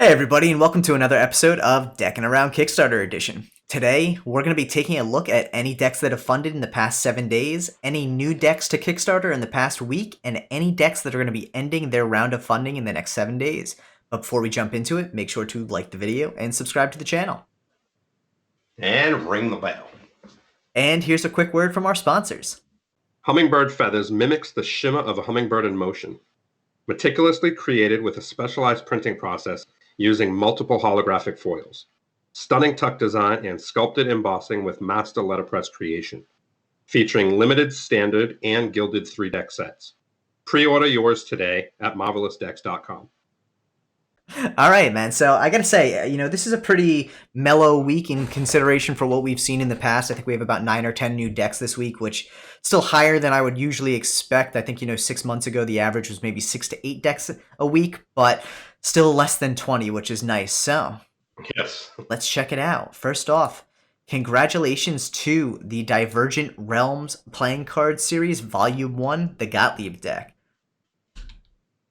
Hey everybody, and welcome to another episode of Deckin Around Kickstarter Edition. Today, we're going to be taking a look at any decks that have funded in the past 7 days, any new decks to Kickstarter in the past week, and any decks that are going to be ending their round of funding in the next 7 days. But before we jump into it, make sure to like the video and subscribe to the channel. And ring the bell. And here's a quick word from our sponsors. Hummingbird Feathers mimics the shimmer of a hummingbird in motion. Meticulously created with a specialized printing process using multiple holographic foils. Stunning tuck design and sculpted embossing with master letterpress creation. Featuring limited, standard, and gilded 3-deck sets. Pre-order yours today at marvelousdecks.com. All right, man. So I got to say, this is a pretty mellow week in consideration for what we've seen in the past. I think we have about 9 or 10 new decks this week, which is still higher than I would usually expect. I think, 6 months ago, the average was maybe 6 to 8 decks a week, but still less than 20, which is nice. So yes, let's check it out. First off, congratulations to the Divergent Realms Playing Card Series Volume 1, the Gottlieb deck.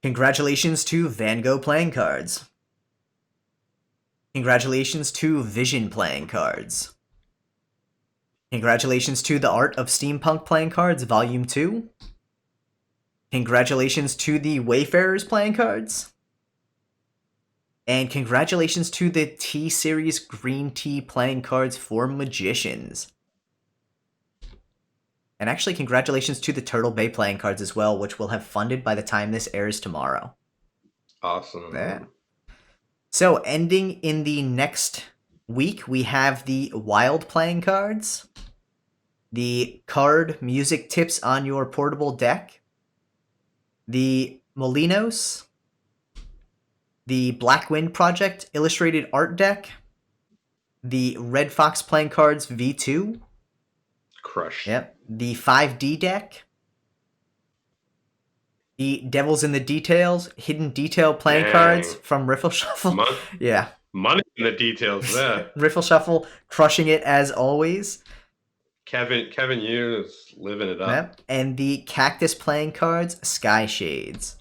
Congratulations to Van Gogh Playing Cards. Congratulations to Vision Playing Cards. Congratulations to The Art of Steampunk Playing Cards, Volume 2. Congratulations to the Wayfarers Playing Cards. And congratulations to the T-Series Green Tea Playing Cards for Magicians. And actually, congratulations to the Turtle Bay Playing Cards as well, which will have funded by the time this airs tomorrow. Awesome. Yeah. So, ending in the next week, we have the Wild Playing Cards, the Card Music Tips on Your Portable Deck, the Molinos, the Black Wind Project Illustrated Art Deck, the Red Fox Playing Cards V2. Crush. Yep. The 5D deck. The Devils in the Details, Hidden Detail Playing Cards from Riffle Shuffle. Yeah. Money in the details there. Riffle Shuffle crushing it as always. Kevin Yu is living it up. Yep. And the Cactus Playing Cards, Sky Shades.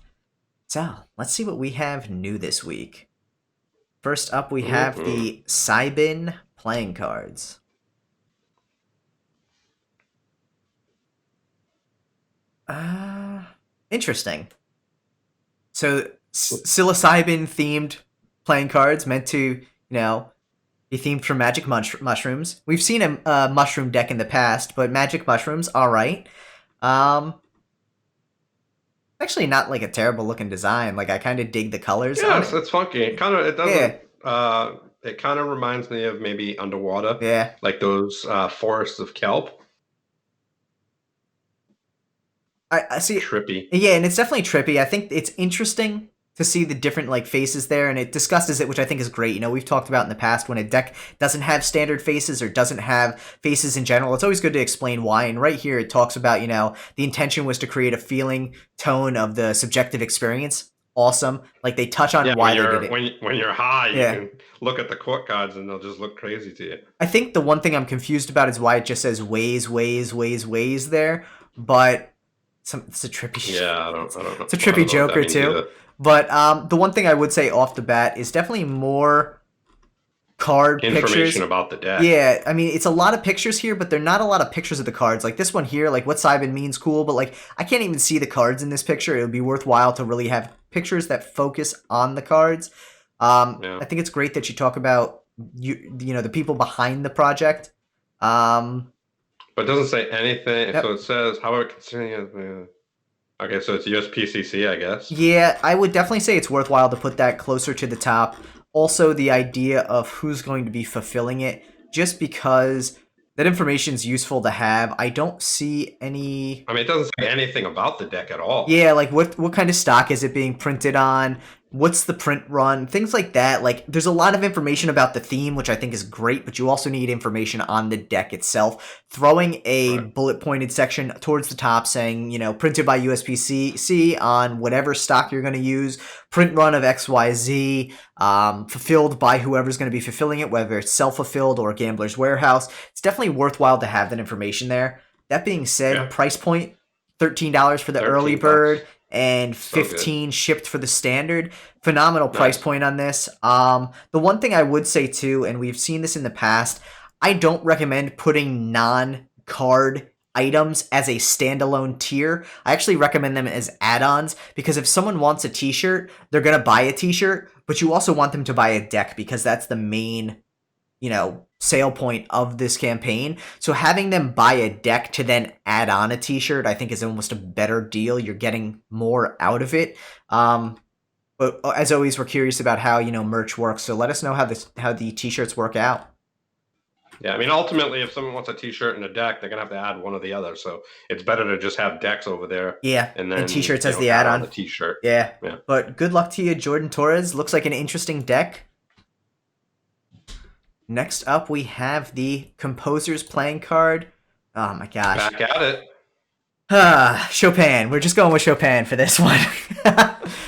So, let's see what we have new this week. First up, we have the Cybin Playing Cards. Interesting. So, psilocybin themed playing cards meant to, be themed for magic mushrooms. We've seen a mushroom deck in the past, but magic mushrooms, all right. Actually, not like a terrible looking design. Like I kind of dig the colors. Yes, it's funky. It doesn't. Yeah. It kind of reminds me of maybe Underwater. Yeah. Like those forests of kelp. I see. Trippy. Yeah, and it's definitely trippy. I think it's interesting to see the different faces there, and it discusses it, which I think is great. We've talked about in the past when a deck doesn't have standard faces or doesn't have faces in general. It's always good to explain why. And right here, it talks about the intention was to create a feeling tone of the subjective experience. Awesome. Like they touch on why they did it. When you're high, you can look at the court cards and they'll just look crazy to you. I think the one thing I'm confused about is why it just says ways there, but. It's a trippy. Yeah, I don't know. It's a trippy Joker too. Either. But the one thing I would say off the bat is definitely more card information pictures about the deck. Yeah, I mean it's a lot of pictures here, but they're not a lot of pictures of the cards. Like this one here, like what Cybin means, cool, but I can't even see the cards in this picture. It would be worthwhile to really have pictures that focus on the cards. I think it's great that you talk about the people behind the project. But it doesn't say anything. Yep. So it says, however, considering okay, so it's USPCC, I guess. Yeah, I would definitely say it's worthwhile to put that closer to the top. Also, the idea of who's going to be fulfilling it, just because that information is useful to have. I don't see any. I mean, it doesn't say anything about the deck at all. Yeah, like what kind of stock is it being printed on? What's the print run? Things like that. Like, there's a lot of information about the theme, which I think is great, but you also need information on the deck itself. Throwing a bullet-pointed section towards the top saying, printed by USPCC on whatever stock you're going to use, print run of XYZ, fulfilled by whoever's going to be fulfilling it, whether it's self-fulfilled or Gambler's Warehouse. It's definitely worthwhile to have that information there. That being said, price point, $13 for the early bird. and So good. 15 shipped for the standard. Phenomenal price Nice. point on this. The one thing I would say too, and we've seen this in the past, I don't recommend putting non-card items as a standalone tier. I actually recommend them as add-ons because if someone wants a t-shirt, they're going to buy a t-shirt, but you also want them to buy a deck because that's the main, sale point of this campaign. So having them buy a deck to then add on a t-shirt, I think is almost a better deal. You're getting more out of it. But as always, we're curious about how, merch works. So let us know how the t-shirts work out. Yeah, I mean, ultimately, if someone wants a T-shirt and a deck, they're gonna have to add one or the other. So it's better to just have decks over there, Yeah, and and then t-shirts as the add on add-on. the T-shirt. Yeah. Yeah. But good luck to you, Jordan Torres. Looks like an interesting deck. Next up, we have the Composer's Playing card. Oh my gosh. Back at it. Chopin. We're just going with Chopin for this one.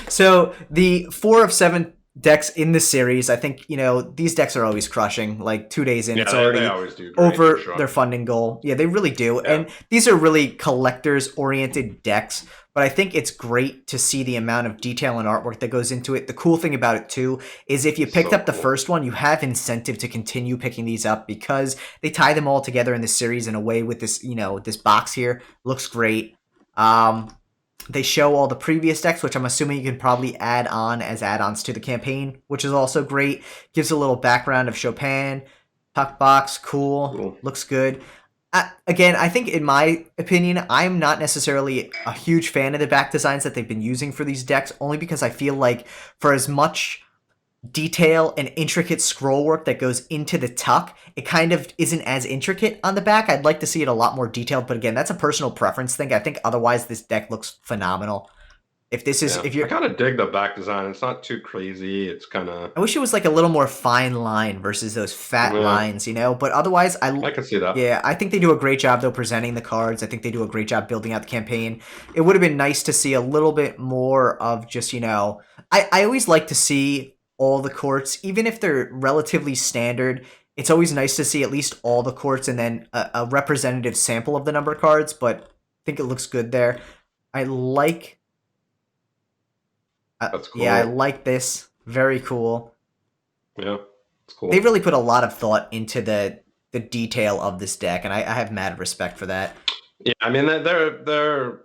So the 4 of 7 decks in this series, I think, these decks are always crushing. Like 2 days in, Yeah, it's they already always do great, over for sure. their funding goal. Yeah, they really do. Yeah. And these are really collectors-oriented decks. But I think it's great to see the amount of detail and artwork that goes into it. The cool thing about it, too, is if you picked So up the cool. first one, you have incentive to continue picking these up because they tie them all together in this series in a way with this, this box here. Looks great. They show all the previous decks, which I'm assuming you can probably add on as add-ons to the campaign, which is also great. Gives a little background of Chopin. Tuck box, cool. Looks good. Again, I think in my opinion, I'm not necessarily a huge fan of the back designs that they've been using for these decks, only because I feel like for as much detail and intricate scroll work that goes into the tuck, it kind of isn't as intricate on the back. I'd like to see it a lot more detailed, but again, that's a personal preference thing. I think otherwise this deck looks phenomenal. If this is, if I you're, kind of dig the back design. It's not too crazy. It's kind of. I wish it was like a little more fine line versus those fat lines, But otherwise, I can see that. Yeah, I think they do a great job though presenting the cards. I think they do a great job building out the campaign. It would have been nice to see a little bit more of just, I always like to see all the courts, even if they're relatively standard. It's always nice to see at least all the courts and then a representative sample of the number cards, but I think it looks good there. I like That's cool. Yeah, I like this. Very cool. Yeah, it's cool. They really put a lot of thought into the detail of this deck, and I have mad respect for that. Yeah, I mean they're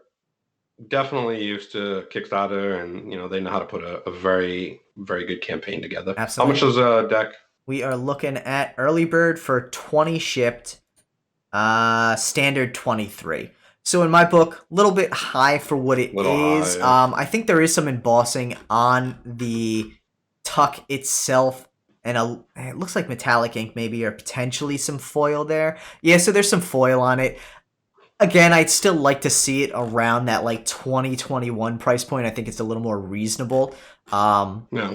definitely used to Kickstarter, and they know how to put a very, very good campaign together. Absolutely. How much is a deck? We are looking at early bird for 20 shipped, standard 23. So in my book, a little bit high for what it is. High, yeah. I think there is some embossing on the tuck itself, and it looks like metallic ink maybe, or potentially some foil there. Yeah, so there's some foil on it. Again, I'd still like to see it around that like 2021 price point. I think it's a little more reasonable. Yeah.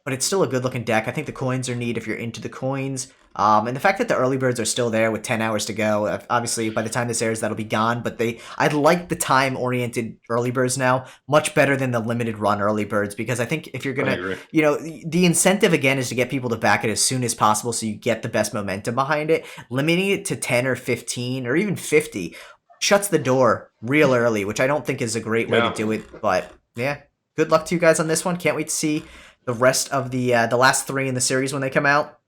But it's still a good looking deck. I think the coins are neat if you're into the coins. And the fact that the early birds are still there with 10 hours to go, obviously by the time this airs, that'll be gone. But I like the time-oriented early birds now, much better than the limited run early birds, because I think if you're going to, the incentive again is to get people to back it as soon as possible so you get the best momentum behind it. Limiting it to 10 or 15 or even 50 shuts the door real early, which I don't think is a great way to do it. But yeah, good luck to you guys on this one. Can't wait to see the rest of the last 3 in the series when they come out.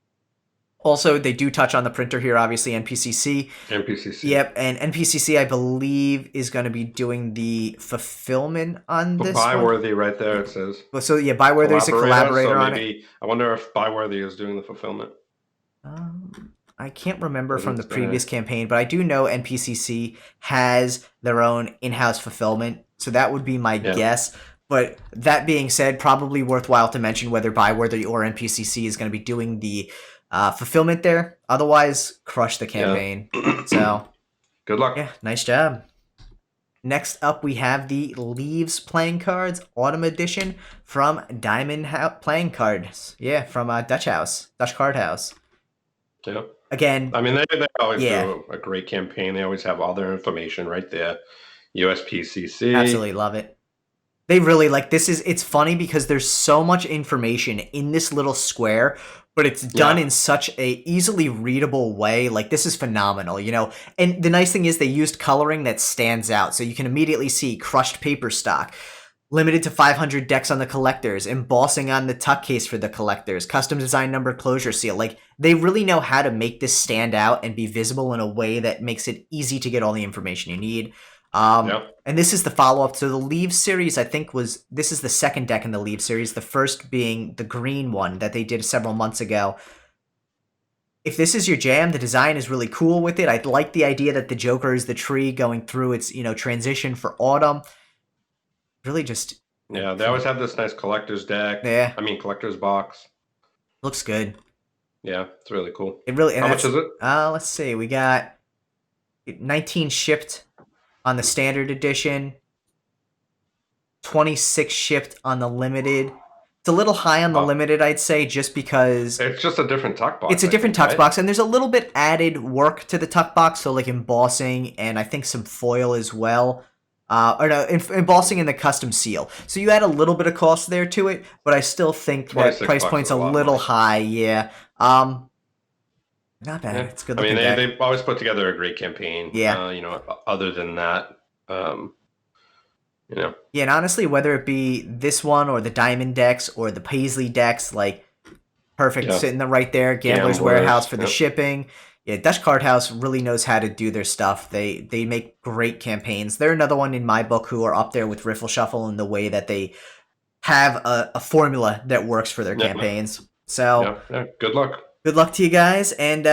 Also, they do touch on the printer here, obviously, NPCC. NPCC. Yep, and NPCC, I believe, is going to be doing the fulfillment on this Byworthy right there, it says. So, yeah, Byworthy is a collaborator on it. I wonder if Byworthy is doing the fulfillment. I can't remember from the previous campaign, but I do know NPCC has their own in-house fulfillment, so that would be my guess. But that being said, probably worthwhile to mention whether Byworthy or NPCC is going to be doing the fulfillment there. Otherwise, crush the campaign. So, good luck. Yeah, nice job. Next up, we have the Leaves playing cards, Autumn Edition from Diamond Playing Cards. Yeah, from Dutch Card House. Yeah. Again, I mean, they always do a great campaign. They always have all their information right there. USPCC. Absolutely love it. They really like this is it's funny because there's so much information in this little square, but it's done in such a easily readable way. Like this is phenomenal, you know. And the nice thing is they used coloring that stands out, so you can immediately see crushed paper stock, limited to 500 decks on the collectors, embossing on the tuck case for the collectors, custom design number closure seal. Like they really know how to make this stand out and be visible in a way that makes it easy to get all the information you need. And this is the follow-up to the Leaves series. I think this is the second deck in the Leaves series, the first being the green one that they did several months ago. If this is your jam, the design is really cool with it. I like the idea that the Joker is the tree going through its, transition for autumn. Really just... Yeah, they always have this nice collector's deck. Yeah. I mean, collector's box. Looks good. Yeah, it's really cool. How much is it? Let's see. We got 19 shipped on the standard edition, 26 shipped on the limited. It's a little high on the limited, I'd say, just because... It's just a different tuck box. It's a different tuck box, and there's a little bit added work to the tuck box, so like embossing and I think some foil as well. Embossing in the custom seal. So you add a little bit of cost there to it, but I still think that price point's a little high, yeah. Not bad. Yeah. It's good. I mean, they've always put together a great campaign. Yeah. Other than that, Yeah, and honestly, whether it be this one or the Diamond decks or the Paisley decks, like perfect, sitting right there. Gambler's Warehouse for the shipping. Yeah, Dutch Card House really knows how to do their stuff. They make great campaigns. They're another one in my book who are up there with Riffle Shuffle in the way that they have a formula that works for their campaigns. So good luck. Good luck to you guys, and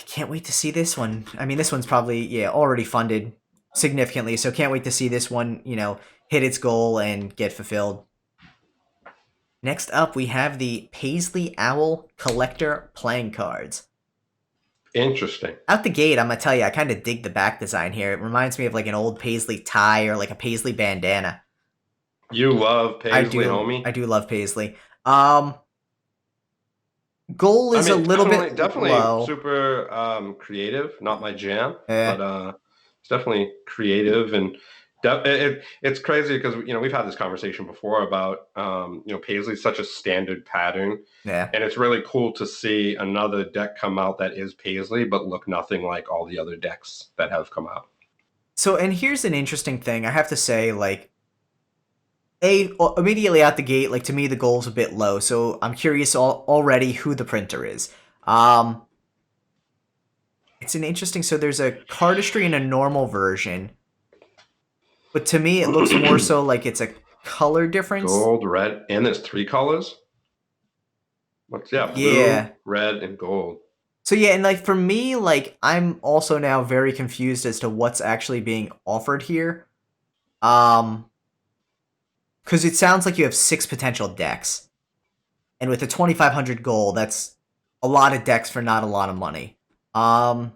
can't wait to see this one. I mean, this one's probably, already funded significantly, so can't wait to see this one, hit its goal and get fulfilled. Next up, we have the Paisley Owl Collector Playing Cards. Interesting. Out the gate, I'm going to tell you, I kind of dig the back design here. It reminds me of like an old Paisley tie or like a Paisley bandana. You love Paisley, homie? I do love Paisley. Goal is a little bit definitely low. Super creative. Not my jam, but it's definitely creative, and it's crazy because we've had this conversation before about Paisley's such a standard pattern, and it's really cool to see another deck come out that is Paisley but look nothing like all the other decks that have come out. So, and here's an interesting thing I have to say, like. Immediately out the gate, like to me, the goal's a bit low. So I'm curious already who the printer is. It's an interesting. So there's a cardistry and a normal version, but to me, it looks more so like it's a color difference. Gold, red, and there's 3 colors. Blue, red, and gold. So yeah, and like for me, like I'm also now very confused as to what's actually being offered here. Because it sounds like you have 6 potential decks. And with the 2,500 gold, that's a lot of decks for not a lot of money. That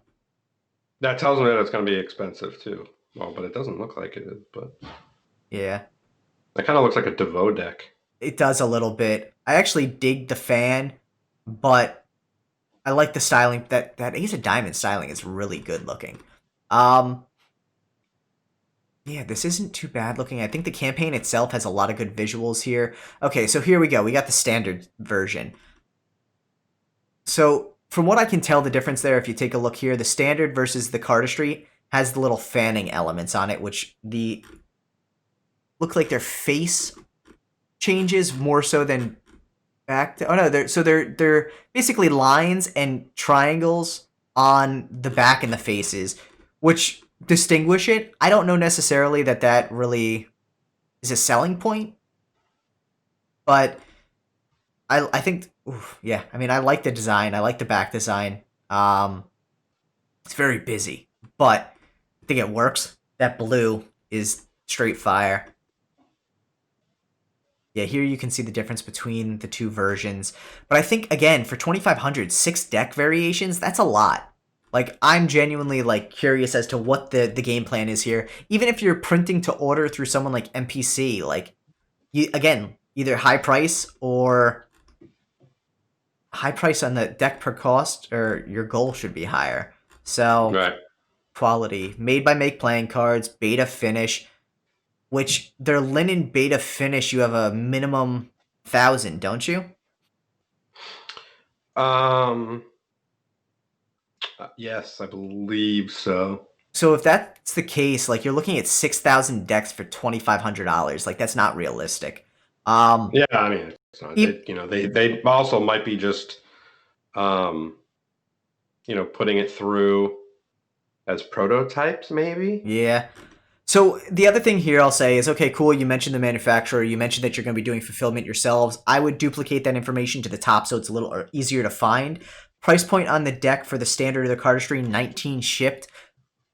tells me that it's going to be expensive, too. Well, but it doesn't look like it is, but... Yeah. That kind of looks like a DeVoe deck. It does a little bit. I actually dig the fan, but I like the styling. That Ace of Diamonds styling is really good looking. Yeah, this isn't too bad looking. I think the campaign itself has a lot of good visuals here. Okay, so here we go. We got the standard version. So from what I can tell, the difference there, if you take a look here, the standard versus the cardistry has the little fanning elements on it, which look like their face changes more so than back to... Oh no, they're basically lines and triangles on the back and the faces, which... distinguish it. I don't know necessarily that really is a selling point, but I think, I mean, I like the design. I like the back design. It's very busy, but I think it works. That blue is straight fire. Yeah, here you can see the difference between the 2 versions. But I think, again, for 2,500, 6 deck variations, that's a lot. Like, I'm genuinely, like, curious as to what the game plan is here. Even if you're printing to order through someone like NPC, like, again, either high price or high price on the deck per cost, or your goal should be higher. So, quality. Made by Make playing cards, beta finish. which their linen beta finish, you have a minimum 1,000, don't you? Um, yes, I believe so. So if that's the case, like you're looking at 6,000 decks for $2,500. Like that's not realistic. Um, Yeah, I mean, it's not. e- They also might be just, um, putting it through as prototypes, maybe. yeah. So the other thing here I'll say is, okay, cool. You mentioned the manufacturer. You mentioned that you're going to be doing fulfillment yourselves. I would duplicate that information to the top so it's a little easier to find. Price point on the deck for the standard of the cardistry, 19 shipped.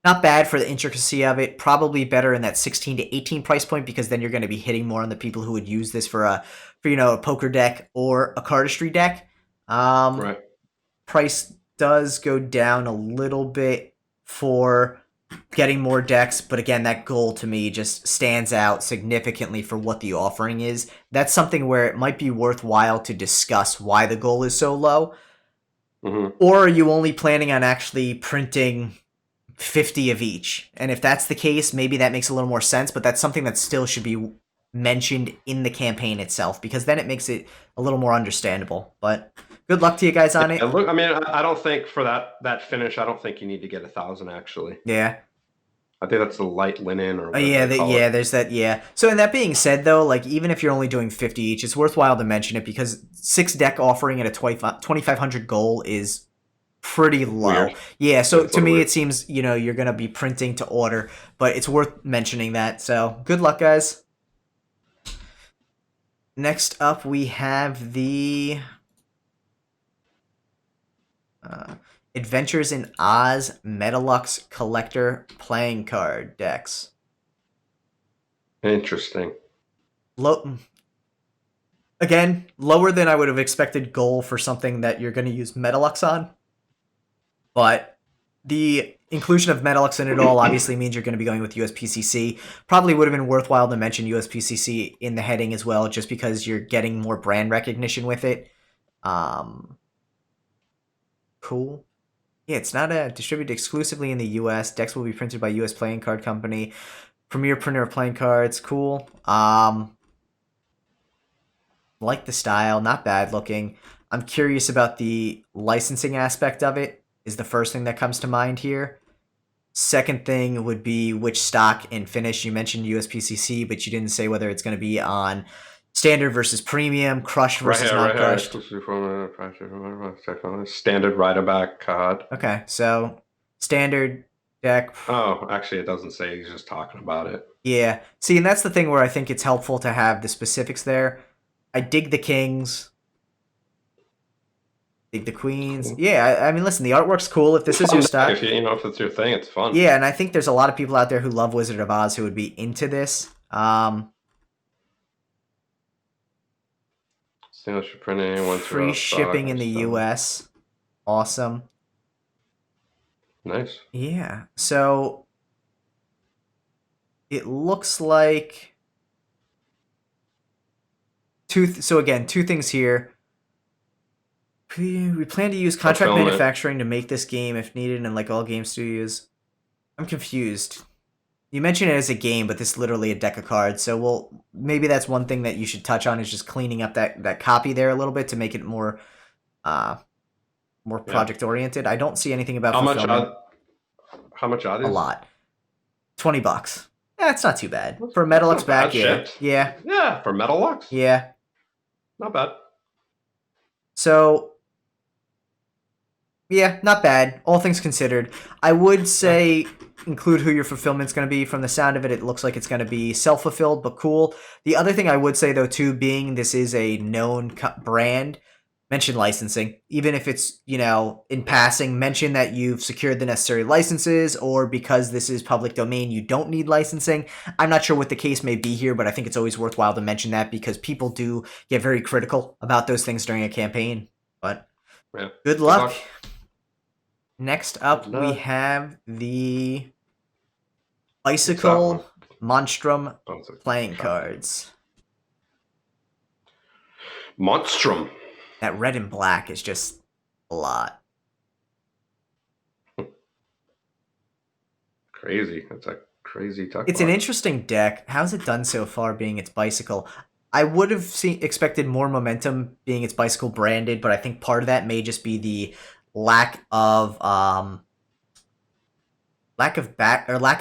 Not bad for the intricacy of it. Probably better in that 16 to 18 price point because then you're going to be hitting more on the people who would use this for a poker deck or a cardistry deck. Right. Price does go down a little bit for getting more decks, but again, that goal to me just stands out significantly for what the offering is. That's something where it might be worthwhile to discuss why the goal is so low. Mm-hmm. Or are you only planning on actually printing 50 of each? And if that's the case, maybe that makes a little more sense, but that's something that still should be mentioned in the campaign itself because then it makes it a little more understandable. But good luck to you guys on it. Look, I mean, I don't think for that finish, I don't think you need to get 1,000 actually. Yeah. I think that's the light linen or whatever Yeah, they call it. there's that, yeah. So, and that being said, though, like, even if you're only doing 50 each, it's worthwhile to mention it because 6 deck offering at a 2,500 goal is pretty low. Weird. Yeah, so That's to me, weird. it seems, you're going to be printing to order, but it's worth mentioning that. So, good luck, guys. Next up, we have the Adventures in Oz Metalux Collector playing card decks. Interesting. Again, lower than I would have expected goal for something that you're going to use Metalux on. But the inclusion of Metalux in it all obviously means you're going to be going with USPCC. Probably would have been worthwhile to mention USPCC in the heading as well, just because you're getting more brand recognition with it. Cool. Yeah, it's not distributed exclusively in the US. Decks will be printed by US Playing Card Company. Premier printer of playing cards. Cool. Like the style, not bad looking. I'm curious about the licensing aspect of it, is the first thing that comes to mind here. Second thing would be which stock and finish. You mentioned USPCC, but you didn't say whether it's going to be on standard versus premium, crushed versus not crushed. Standard Riderback card. Okay, so standard deck. Oh, actually, it doesn't say. He's just talking about it. Yeah. See, and that's the thing where I think it's helpful to have the specifics there. I dig the kings. Dig the queens. Cool. Yeah, I mean, listen, the artwork's cool. If this is your stock. If if it's your thing, it's fun. Yeah, and I think there's a lot of people out there who love Wizard of Oz who would be into this. Single printing, free shipping in the US. Awesome. Nice. Yeah. So it looks like two things here. We plan to use contract manufacturing to make this game if needed, and like all game studios. I'm confused. You mentioned it as a game, but this is literally a deck of cards. So maybe that's one thing that you should touch on is just cleaning up that copy there a little bit to make it more project oriented. I don't see anything about how much are these? A lot. $20. That's not too bad. For Metalux back, yeah. Yeah. Yeah, for Metalux? Yeah. Not bad. So yeah, not bad. All things considered. I would say include who your fulfillment's going to be. From the sound of it, it looks like it's going to be self-fulfilled, but cool. The other thing I would say, though, too, being this is a known brand, mention licensing. Even if it's, in passing, mention that you've secured the necessary licenses, or because this is public domain, you don't need licensing. I'm not sure what the case may be here, but I think it's always worthwhile to mention that because people do get very critical about those things during a campaign. But yeah. Good luck. Next up, we have the Bicycle Monstrum playing cards. Monstrum. That red and black is just a lot. Crazy. That's a crazy tuck It's an box. interesting deck. How's it done so far being its bicycle? I would have expected more momentum being its bicycle branded, but I think part of that may just be the lack of lack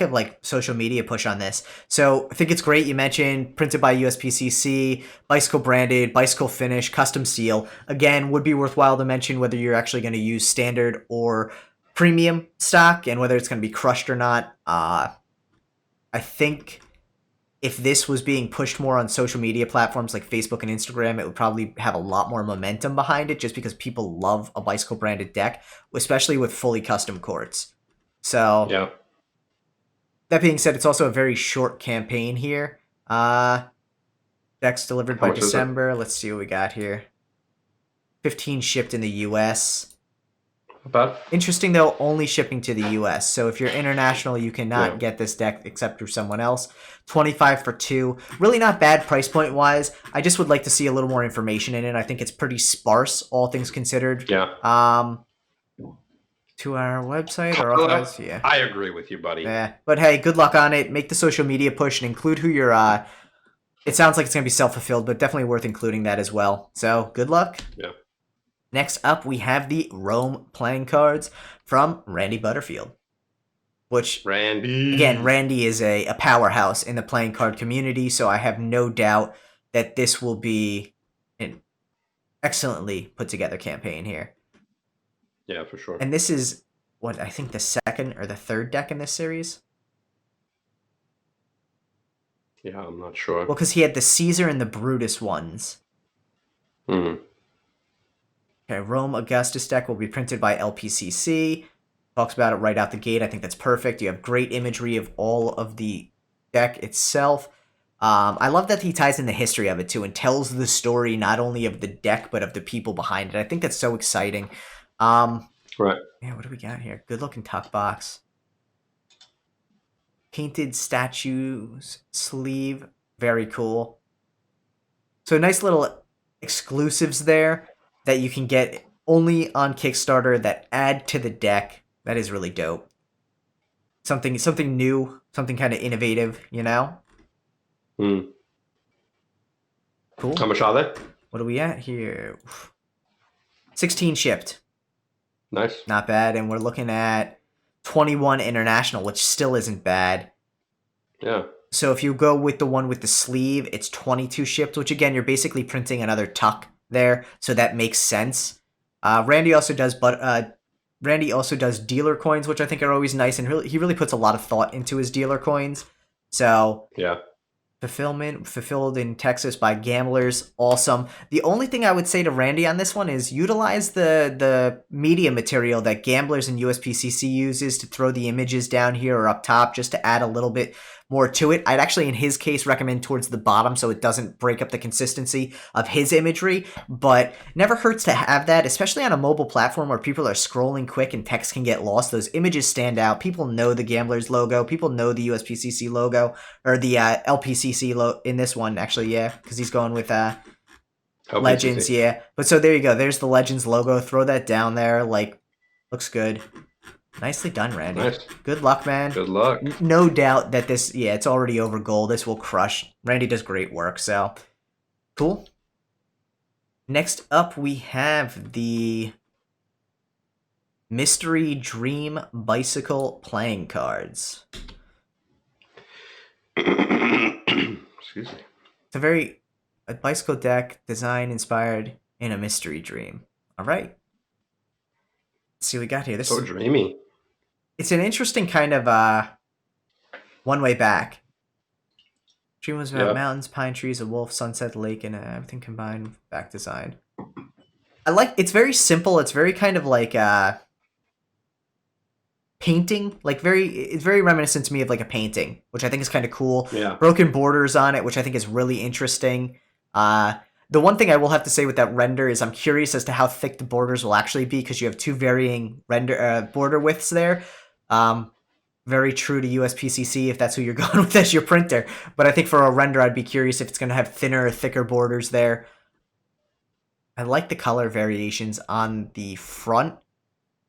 of like social media push on this. So I think it's great. You mentioned printed by USPCC, bicycle branded, bicycle finish, custom seal. Again, would be worthwhile to mention whether you're actually going to use standard or premium stock and whether it's going to be crushed or not. I think if this was being pushed more on social media platforms like Facebook and Instagram, it would probably have a lot more momentum behind it just because people love a bicycle branded deck, especially with fully custom courts. So Yeah. that being said, it's also a very short campaign here. Decks delivered How by much is it? December. Let's see what we got here. 15 shipped in the US. Not bad. Interesting though, only shipping to the US. So if you're international, you cannot get this deck except through someone else. 25 for 2. Really not bad price point wise. I just would like to see a little more information in it. I think it's pretty sparse, all things considered. Yeah. To our website or otherwise, yeah. I agree with you, buddy. Yeah, but hey, good luck on it. Make the social media push and include who you're. It sounds like it's gonna be self-fulfilled, but definitely worth including that as well. So good luck. Yeah. Next up, we have the Rome playing cards from Randy Butterfield, which Randy. again, Randy is a powerhouse in the playing card community, so I have no doubt that this will be an excellently put together campaign here. Yeah, for sure. And this is what I think the second or the third deck in this series. Yeah, I'm not sure. Well, because he had the Caesar and the Brutus ones. Hmm. Okay, Rome Augustus deck will be printed by LPCC. Talks about it right out the gate. I think that's perfect. You have great imagery of all of the deck itself. I love that he ties in the history of it too and tells the story not only of the deck but of the people behind it. I think that's so exciting. Right. Yeah, what do we got here? Good looking tuck box. Painted statues sleeve. Very cool. So nice little exclusives there that you can get only on Kickstarter that add to the deck. That is really dope. Something new, something kind of innovative, you know? Hmm. Cool. How much are they? What are we at here? 16 shipped. Nice. Not bad. And we're looking at 21 international, which still isn't bad. Yeah. So if you go with the one with the sleeve, it's 22 shipped, which again, you're basically printing another tuck there, so that makes sense. Randy also does dealer coins, which I think are always nice, and he really puts a lot of thought into his dealer coins. So yeah. Fulfilled in Texas by gamblers, awesome. The only thing I would say to Randy on this one is utilize the media material that gamblers and USPCC uses to throw the images down here or up top just to add a little bit more to it. I'd actually, in his case, recommend towards the bottom so it doesn't break up the consistency of his imagery, but never hurts to have that, especially on a mobile platform where people are scrolling quick and text can get lost. Those images stand out. People know the Gamblers logo. People know the USPCC logo, or the LPCC logo in this one, actually, yeah, because he's going with Legends, yeah. But so there you go. There's the Legends logo. Throw that down there. Like, looks good. Nicely done, Randy. Nice. Good luck, man. Good luck. No doubt that this, yeah, it's already over goal. This will crush. Randy does great work, so cool. Next up, we have the Mystery Dream Bicycle playing cards. Excuse me. It's a bicycle deck design inspired in a mystery dream. All right. Let's see what we got here. This So dreamy. It's an interesting kind of one way back. Dream was about mountains, pine trees, a wolf, sunset, lake, and everything combined with back design. It's very simple. It's very kind of like painting, it's very reminiscent to me of like a painting, which I think is kind of cool. Yeah. Broken borders on it, which I think is really interesting. The one thing I will have to say with that render is I'm curious as to how thick the borders will actually be because you have two varying border widths there. Very true to USPCC if that's who you're going with as your printer. But I think for a render, I'd be curious if it's going to have thinner or thicker borders there. I like the color variations on the front.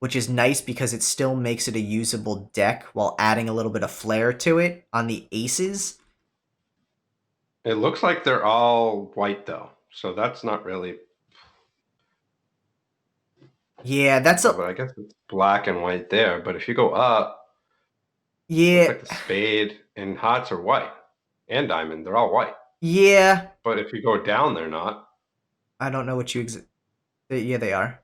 which is nice because it still makes it a usable deck while adding a little bit of flair to it on the aces. It looks like they're all white though, so that's not really. Yeah, that's But I guess it's black and white there. But if you go up, looks yeah, like the spade and hearts are white, and diamond. They're all white. yeah. But if you go down, they're not. I don't know what you yeah, they are.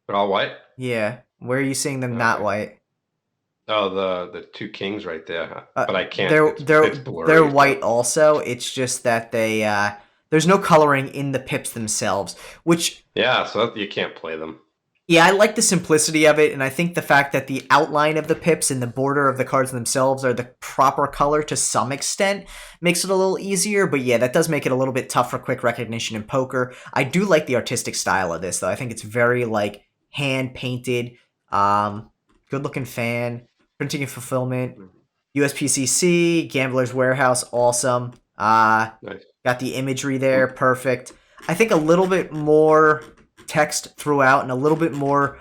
They're all white. Yeah. Where are you seeing them not Okay. white? Oh, the two kings right there. Uh, But I can't. they're they're It's blurry. they're white also. It's just that they there's no coloring in the pips themselves, which Yeah, so you can't play them. yeah, I like the simplicity of it, and I think the fact that the outline of the pips and the border of the cards themselves are the proper color to some extent makes it a little easier. But yeah, that does make it a little bit tough for quick recognition in poker. I do like the artistic style of this, though. I think it's very like hand painted, good looking fan, printing and fulfillment, USPCC, Gambler's Warehouse, awesome. Nice. Got the imagery there, perfect. I think a little bit more text throughout and a little bit more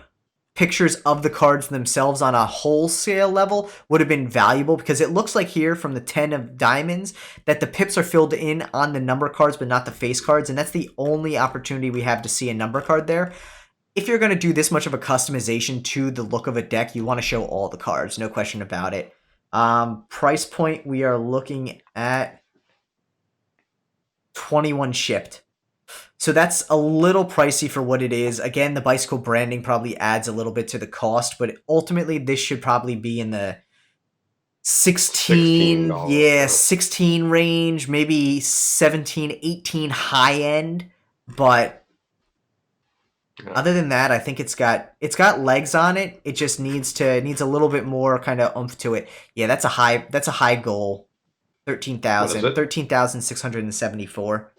pictures of the cards themselves on a wholesale level would have been valuable, because it looks like here from the 10 of diamonds that the pips are filled in on the number cards but not the face cards, and that's the only opportunity we have to see a number card there. If you're going to do this much of a customization to the look of a deck, you want to show all the cards, no question about it. Price point, we are looking at 21 shipped. So that's a little pricey for what it is. Again, the bicycle branding probably adds a little bit to the cost, but ultimately this should probably be in the 16, yeah, 16 range, maybe 17, 18 high end. But other than that, I think it's got legs on it. It just needs a little bit more kind of oomph to it. Yeah, that's a high goal. 13,674.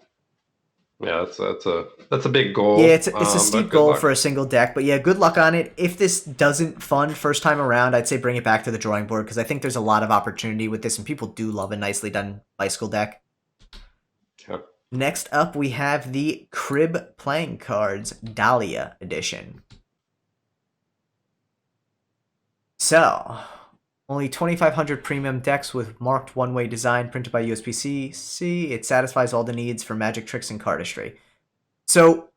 Yeah, that's a big goal. Yeah, it's a steep goal for a single deck, but yeah, good luck on it. If this doesn't fund first time around, I'd say bring it back to the drawing board, because I think there's a lot of opportunity with this, and people do love a nicely done bicycle deck. Yeah. Next up, we have the Crib Playing Cards Dahlia Edition. So, only 2,500 premium decks with marked one-way design printed by USPCC. It satisfies all the needs for magic tricks and cardistry. So,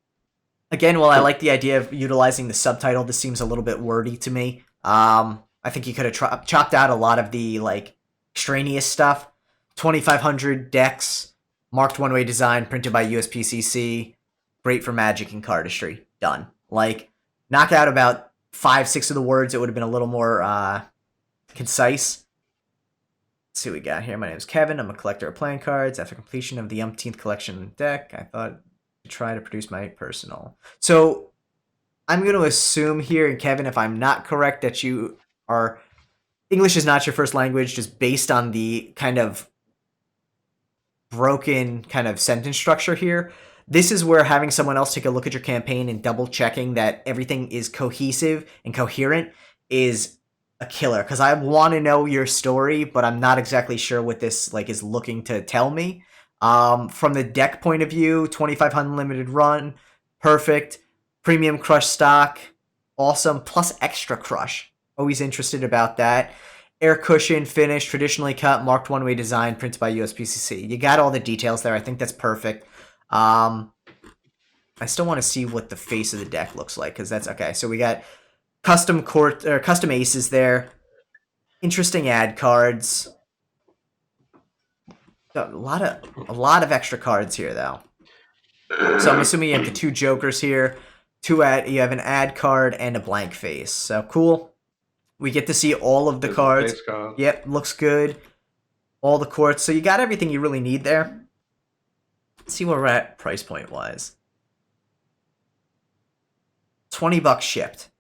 again, while I like the idea of utilizing the subtitle, this seems a little bit wordy to me. I think you could have chopped out a lot of the like extraneous stuff. 2,500 decks, marked one-way design printed by USPCC. Great for magic and cardistry. Done. Like, knock out about 5-6 of the words. It would have been a little more concise. Let's see what we got here. My name is Kevin. I'm a collector of playing cards. After completion of the umpteenth collection deck, I thought to try to produce my personal. So I'm going to assume here, and Kevin, if I'm not correct, that you are English is not your first language, just based on the kind of broken kind of sentence structure here. This is where having someone else take a look at your campaign and double checking that everything is cohesive and coherent is a killer, because I want to know your story, but I'm not exactly sure what this like is looking to tell me. From the deck point of view, 2,500 limited run, perfect. Premium crush stock, awesome. Plus extra crush, always interested about that. Air cushion finish, traditionally cut, marked one-way design, printed by USPCC. You got all the details there. I think that's perfect. I still want to see what the face of the deck looks like, because that's okay. So we got custom aces there. Interesting ad cards. Got a lot of extra cards here though. So I'm assuming you have the two jokers here. You have an ad card and a blank face. So cool. We get to see all of the cards. Yep, looks good. All the courts. So you got everything you really need there. Let's see where we're at price point wise. $20 shipped.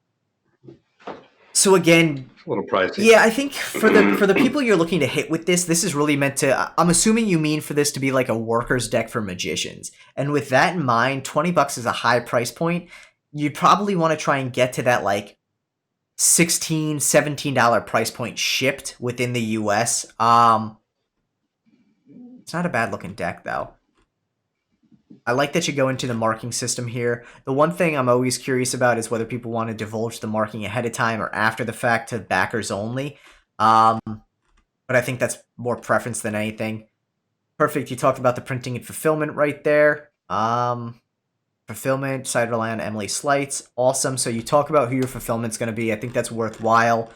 So again, a little pricey. Yeah, I think for the people you're looking to hit with this is really meant to. I'm assuming you mean for this to be like a worker's deck for magicians. And with that in mind, $20 is a high price point. You'd probably want to try and get to that like $16, $17 price point shipped within the US. It's not a bad looking deck though. I like that you go into the marking system here. The one thing I'm always curious about is whether people want to divulge the marking ahead of time or after the fact to backers only. But I think that's more preference than anything. Perfect. You talked about the printing and fulfillment right there. Fulfillment, side rely on Emily Slights. Awesome. So you talk about who your fulfillment's going to be. I think that's worthwhile.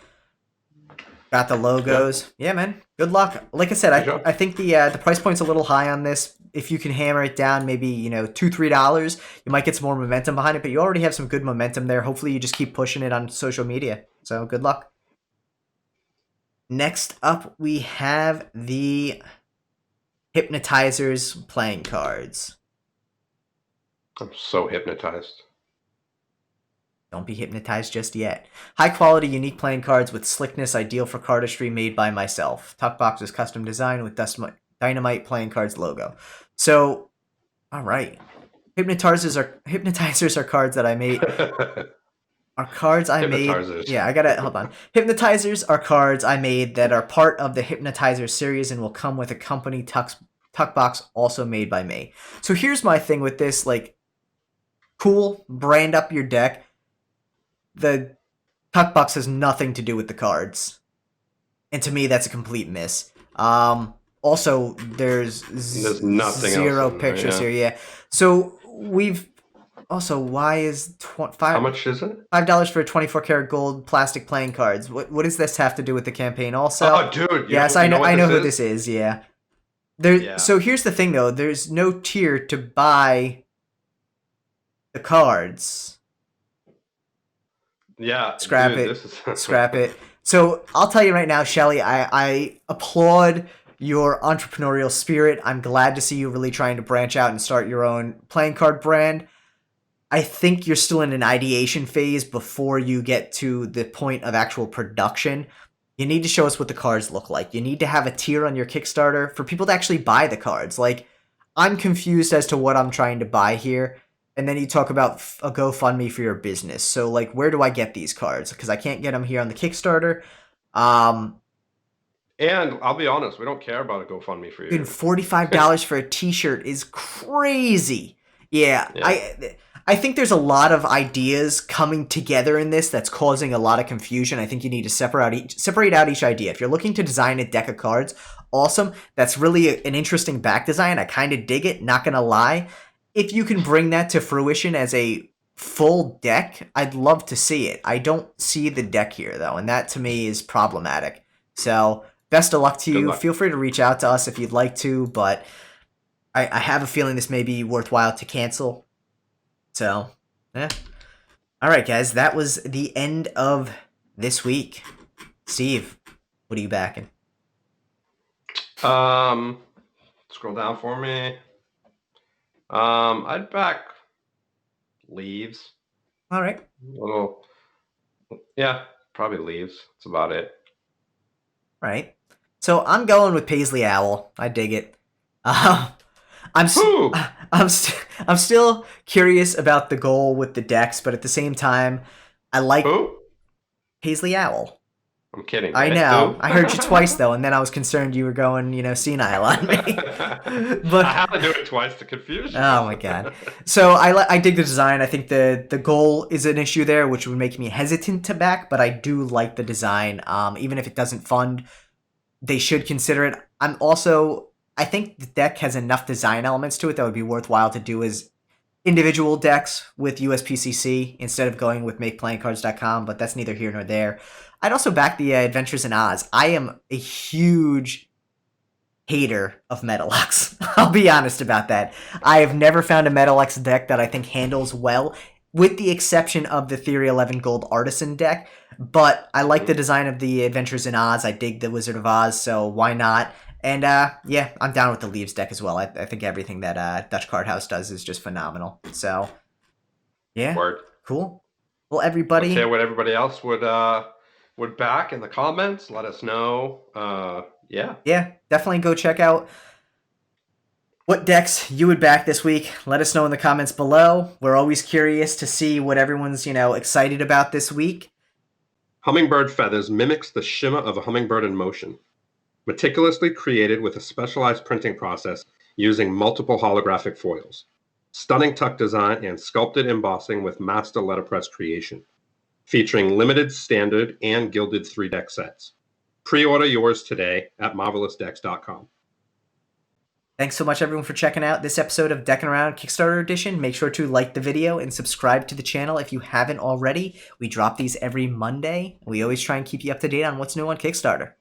Got the logos. Yeah, man. Good luck. Like I said, I think the price point's a little high on this. If you can hammer it down, maybe $2-3, you might get some more momentum behind it. But you already have some good momentum there. Hopefully, you just keep pushing it on social media. So good luck. Next up, we have the Hypnotizers playing cards. I'm so hypnotized. Don't be hypnotized just yet. High quality, unique playing cards with slickness, ideal for cardistry, made by myself. Tuck box is custom designed with Dynamite playing cards logo. So, all right. Hypnotizers are cards that I made. Are cards I made. Yeah, I gotta hold on. Hypnotizers are cards I made that are part of the Hypnotizer series and will come with a company tuck box also made by me. So here's my thing with this, like, cool, brand up your deck. The tuck box has nothing to do with the cards. And to me, that's a complete miss. Also, there's nothing zero else pictures here, yeah. So we've also, why is how much is it? $5 for 24 karat gold plastic playing cards? What does this have to do with the campaign? Also, oh, dude, yes, I know who this is. Yeah. So here's the thing, though. There's no tier to buy the cards. Yeah, scrap it. Scrap it. So I'll tell you right now, Shelly, I applaud your entrepreneurial spirit. I'm glad to see you really trying to branch out and start your own playing card brand. I think you're still in an ideation phase before you get to the point of actual production. You need to show us what the cards look like. You need to have a tier on your Kickstarter for people to actually buy the cards. Like, I'm confused as to what I'm trying to buy here. And then you talk about a GoFundMe for your business. So, like, where do I get these cards? Because I can't get them here on the Kickstarter. And I'll be honest, we don't care about a GoFundMe for you. Dude, $45 for a t-shirt is crazy. Yeah. I think there's a lot of ideas coming together in this that's causing a lot of confusion. I think you need to separate out each idea. If you're looking to design a deck of cards, awesome. That's really an interesting back design. I kind of dig it, not going to lie. If you can bring that to fruition as a full deck, I'd love to see it. I don't see the deck here, though, and that to me is problematic. So, best of luck to you. Feel free to reach out to us if you'd like to, but I have a feeling this may be worthwhile to cancel. So, yeah. All right, guys, that was the end of this week. Steve, what are you backing? Scroll down for me. I'd back Leaves. All right. Yeah, probably Leaves. That's about it. Right. So I'm going with Paisley Owl. I dig it. I'm still curious about the goal with the decks, but at the same time, I like Paisley Owl. I'm kidding. I know. I heard you twice though, and then I was concerned you were going, senile on me. But I have to do it twice to confuse you. Oh my god. So I dig the design. I think the goal is an issue there, which would make me hesitant to back, but I do like the design. Even if it doesn't fund, they should consider it. I think the deck has enough design elements to it that would be worthwhile to do as individual decks with USPCC instead of going with MakePlayingCards.com, but that's neither here nor there. I'd also back the Adventures in Oz. I am a huge hater of Metalux. I'll be honest about that. I have never found a Metalux deck that I think handles well, with the exception of the Theory 11 Gold Artisan deck, but I like the design of the Adventures in Oz. I dig the Wizard of Oz, so why not? And yeah, I'm down with the Leaves deck as well. I think everything that Dutch Card House does is just phenomenal. So, yeah, cool. Well, everybody, let's hear what everybody else would back in the comments. Let us know. Yeah, definitely go check out what decks you would back this week. Let us know in the comments below. We're always curious to see what everyone's excited about this week. Hummingbird Feathers mimics the shimmer of a hummingbird in motion. Meticulously created with a specialized printing process using multiple holographic foils. stunning tuck design, and sculpted embossing with master letterpress creation, featuring limited standard and gilded 3-deck sets. Pre-order yours today at marvelousdecks.com. Thanks so much, everyone, for checking out this episode of Deckin Around Kickstarter Edition. Make sure to like the video and subscribe to the channel if you haven't already. We drop these every Monday. We always try and keep you up to date on what's new on Kickstarter.